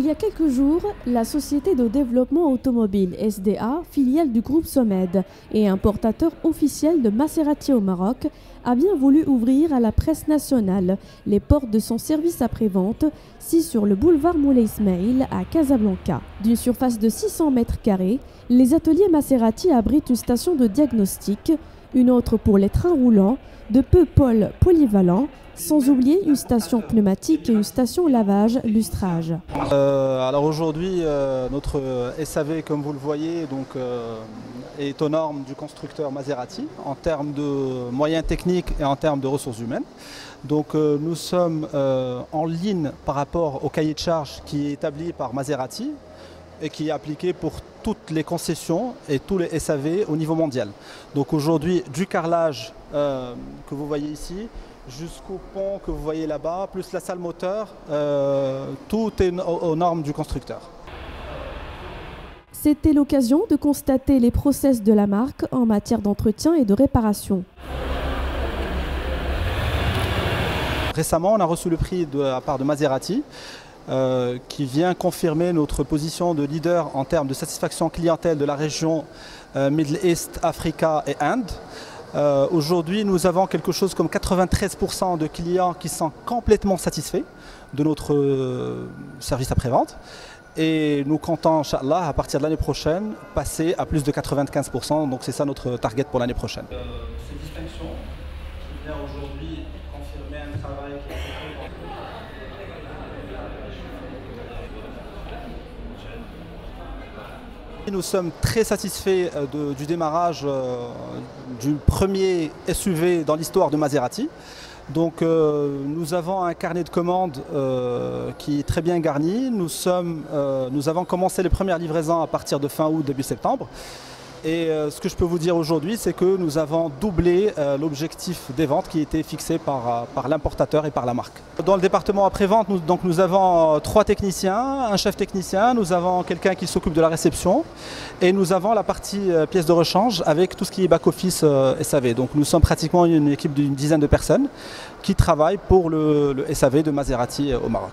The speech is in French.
y a quelques jours, la Société de développement automobile SDA, filiale du groupe Somed et importateur officiel de Maserati au Maroc, a bien voulu ouvrir à la presse nationale les portes de son service après-vente, sur le boulevard Moulay Ismail à Casablanca. D'une surface de 600 mètres carrés, les ateliers Maserati abritent une station de diagnostic, une autre pour les trains roulants, de peu pôles polyvalents, sans oublier une station pneumatique et une station lavage-lustrage. Alors aujourd'hui, notre SAV, comme vous le voyez, est aux normes du constructeur Maserati en termes de moyens techniques et en termes de ressources humaines. Donc nous sommes en ligne par rapport au cahier de charges qui est établi par Maserati et qui est appliqué pour toutes les concessions et tous les SAV au niveau mondial. Donc aujourd'hui, du carrelage que vous voyez ici, jusqu'au pont que vous voyez là-bas, plus la salle moteur, tout est aux normes du constructeur. C'était l'occasion de constater les process de la marque en matière d'entretien et de réparation. Récemment, on a reçu le prix de la part de Maserati, qui vient confirmer notre position de leader en termes de satisfaction clientèle de la région Middle East, Africa et Inde. Aujourd'hui, nous avons quelque chose comme 93% de clients qui sont complètement satisfaits de notre service après-vente. Et nous comptons, Inch'Allah, à partir de l'année prochaine, passer à plus de 95%. Donc c'est ça notre target pour l'année prochaine. Cette distinction qui vient aujourd'hui confirmer un travail qui a été fait. Nous sommes très satisfaits du démarrage du premier SUV dans l'histoire de Maserati. Donc nous avons un carnet de commandes qui est très bien garni. Nous avons commencé les premières livraisons à partir de fin août, début septembre. Et ce que je peux vous dire aujourd'hui, c'est que nous avons doublé l'objectif des ventes qui était fixé par l'importateur et par la marque. Dans le département après-vente, nous avons 3 techniciens, un chef technicien, nous avons quelqu'un qui s'occupe de la réception et nous avons la partie pièces de rechange avec tout ce qui est back-office SAV. Donc nous sommes pratiquement une équipe d'une dizaine de personnes qui travaillent pour le SAV de Maserati au Maroc.